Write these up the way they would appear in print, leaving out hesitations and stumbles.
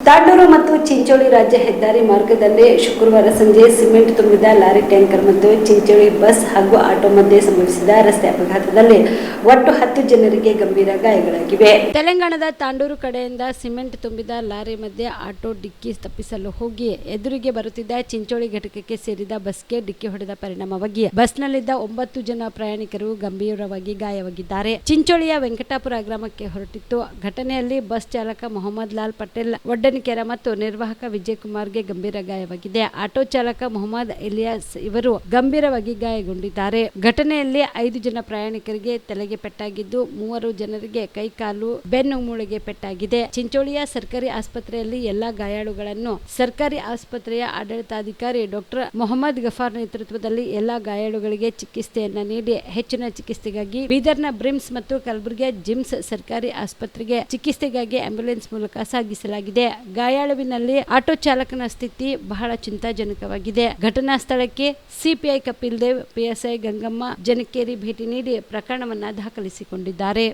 ತಾಂಡೂರು ಮತ್ತು ಚಿಂಚೋಳಿ ರಾಜ್ಯ ಹೆದ್ದಾರಿ ಮಾರ್ಗದಲ್ಲಿ ಶುಕ್ರವಾರ ಸಂಜೆ ಸಿಮೆಂಟ್ ತುಂಬಿದ ಲಾರಿ ಟ್ಯಾಂಕರ್ ಮತ್ತು ಚಿಂಚೋಳಿ ಬಸ್ ಹಾಗೂ ಆಟೋ ಮಧ್ಯೆ ಸಂಭವಿಸಿದ ರಸ್ತೆ ಅಪಘಾತದಲ್ಲಿ ಒಟ್ಟು 10 ಜನರಿಗೆ ಗಂಭೀರ ಗಾಯಗಳಾಗಿವೆ. ತೆಲಂಗಾಣದ ತಾಂಡೂರು ಕಡೆಯಿಂದ ಸಿಮೆಂಟ್ ತುಂಬಿದ ಲಾರಿ ಮಧ್ಯೆ ಆಟೋ ಡಿಕ್ಕಿ ತಪ್ಪಿಸಲು ಹೋಗಿ ಎದುರಿಗೆ ಬರುತ್ತಿದ್ದ ಚಿಂಚೋಳಿ ಘಟಕಕ್ಕೆ ಸೇರಿದ ಬಸ್ಗೆ ಡಿಕ್ಕಿ ಹೊಡೆದ ಪರಿಣಾಮವಾಗಿ ಬಸ್ನಲ್ಲಿದ್ದ 9 ಜನ ಪ್ರಯಾಣಿಕರು ಗಂಭೀರವಾಗಿ ಗಾಯವಾಗಿದ್ದಾರೆ. ಚಿಂಚೋಳಿಯ ವೆಂಕಟಾಪುರ ಗ್ರಾಮಕ್ಕೆ ಹೊರಟಿತ್ತು. ಘಟನೆಯಲ್ಲಿ ಬಸ್ ಚಾಲಕ ಮೊಹಮ್ಮದ್ ಲಾಲ್ ಪಟೇಲ್ ಒಡ್ಡನಿಕೆರೆ ಮತ್ತು ನಿರ್ವಾಹಕ ವಿಜಯ್ ಕುಮಾರ್ಗೆ ಗಂಭೀರ ಗಾಯವಾಗಿದೆ. ಆಟೋ ಚಾಲಕ ಮೊಹಮ್ಮದ್ ಇಲಿಯಾಸ್ ಇವರು ಗಂಭೀರವಾಗಿ ಗಾಯಗೊಂಡಿದ್ದಾರೆ. ಘಟನೆಯಲ್ಲಿ 5 ಜನ ಪ್ರಯಾಣಿಕರಿಗೆ ತಲೆಗೆ ಪೆಟ್ಟಾಗಿದ್ದು 3 ಜನರಿಗೆ ಕೈ ಕಾಲು ಬೆನ್ನು ಮೂಳೆಗೆ ಪೆಟ್ಟಾಗಿದೆ. ಚಿಂಚೋಳಿಯ ಸರ್ಕಾರಿ ಆಸ್ಪತ್ರೆಯಲ್ಲಿ ಎಲ್ಲಾ ಗಾಯಾಳುಗಳನ್ನು ಸರ್ಕಾರಿ ಆಸ್ಪತ್ರೆಯ ಆಡಳಿತಾಧಿಕಾರಿ ಡಾಕ್ಟರ್ ಮೊಹಮ್ಮದ್ ಗಫಾರ್ ನೇತೃತ್ವದಲ್ಲಿ ಎಲ್ಲಾ ಗಾಯಾಳುಗಳಿಗೆ ಚಿಕಿತ್ಸೆಯನ್ನ ನೀಡಿ ಹೆಚ್ಚಿನ ಚಿಕಿತ್ಸೆಗಾಗಿ ಬೀದರ್ನ ಬ್ರಿಮ್ಸ್ ಮತ್ತು ಕಲಬುರಗಿಯ ಜಿಮ್ಸ್ ಸರ್ಕಾರಿ ಆಸ್ಪತ್ರೆಗೆ ಚಿಕಿತ್ಸೆಗಾಗಿ ಆಂಬ್ಯುಲೆನ್ಸ್ ಮೂಲಕ ಸಾಗಿಸಲಾಗಿದೆ. ಗಾಯಾಳುವಿನಲ್ಲಿ ಆಟೋ ಚಾಲಕನ ಸ್ಥಿತಿ ಬಹಳ ಚಿಂತಾಜನಕವಾಗಿದೆ. ಘಟನಾ ಸ್ಥಳಕ್ಕೆ ಸಿಪಿಐ ಕಪಿಲ್ ದೇವ್, ಪಿಎಸ್ಐ ಗಂಗಮ್ಮ ಜನಕೇರಿ ಭೇಟಿ ನೀಡಿ ಪ್ರಕರಣವನ್ನ ದಾಖಲಿಸಿಕೊಂಡಿದ್ದಾರೆ.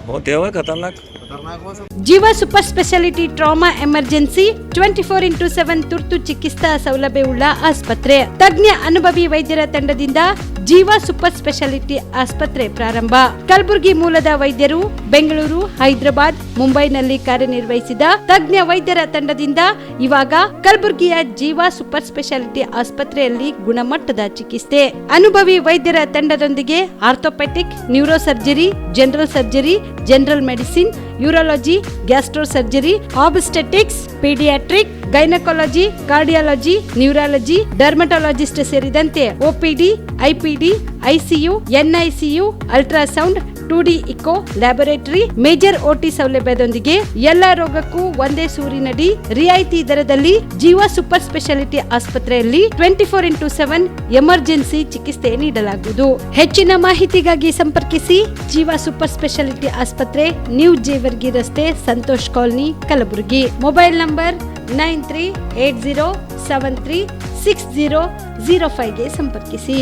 बहुत हुआ खतरनाक ಜೀವಾ super speciality trauma emergency 24x7 ತುರ್ತು ಚಿಕಿತ್ಸಾ ಸೌಲಭ್ಯವುಳ್ಳ ಆಸ್ಪತ್ರೆ. ತಜ್ಞ ಅನುಭವಿ ವೈದ್ಯರ ತಂಡದಿಂದ ಜೀವಾ ಸೂಪರ್ ಸ್ಪೆಷಾಲಿಟಿ ಆಸ್ಪತ್ರೆ ಪ್ರಾರಂಭ. ಕಲಬುರಗಿ ಮೂಲದ ವೈದ್ಯರು ಬೆಂಗಳೂರು, ಹೈದರಾಬಾದ್, ಮುಂಬೈನಲ್ಲಿ ಕಾರ್ಯನಿರ್ವಹಿಸಿದ ತಜ್ಞ ವೈದ್ಯರ ತಂಡದಿಂದ ಇವಾಗ ಕಲಬುರಗಿಯ ಜೀವಾ ಸೂಪರ್ ಸ್ಪೆಷಾಲಿಟಿ ಆಸ್ಪತ್ರೆಯಲ್ಲಿ ಗುಣಮಟ್ಟದ ಚಿಕಿತ್ಸೆ. ಅನುಭವಿ ವೈದ್ಯರ ತಂಡದೊಂದಿಗೆ orthopedic, neuro surgery, general surgery, general medicine, urology, gastro surgery, obstetrics, pediatric, gynaecology, cardiology, neurology, dermatologist ಸೇರಿದಂತೆ OPD, IPD, ICU, NICU, ultrasound, 2D echo, laboratory, major OT ಸೌಲಭ್ಯದೊಂದಿಗೆ ಎಲ್ಲಾ ರೋಗಕ್ಕೂ ಒಂದೇ ಸೂರಿನಡಿ ರಿಯಾಯಿತಿ ದರದಲ್ಲಿ ಜೀವಾ ಸೂಪರ್ ಸ್ಪೆಷಾಲಿಟಿ ಆಸ್ಪತ್ರೆಯಲ್ಲಿ 24x7 ಎಮರ್ಜೆನ್ಸಿ ಚಿಕಿತ್ಸೆ ನೀಡಲಾಗುವುದು. ಹೆಚ್ಚಿನ ಮಾಹಿತಿಗಾಗಿ ಸಂಪರ್ಕಿಸಿ ಜೀವಾ ಸೂಪರ್ ಸ್ಪೆಷಾಲಿಟಿ ಆಸ್ಪತ್ರೆ, ನ್ಯೂ ಜೇವರ್ಗಿ ರಸ್ತೆ, Santosh colony, Kalaburagi. Mobile number 9380736005 ಗೆ ಸಂಪರ್ಕಿಸಿ.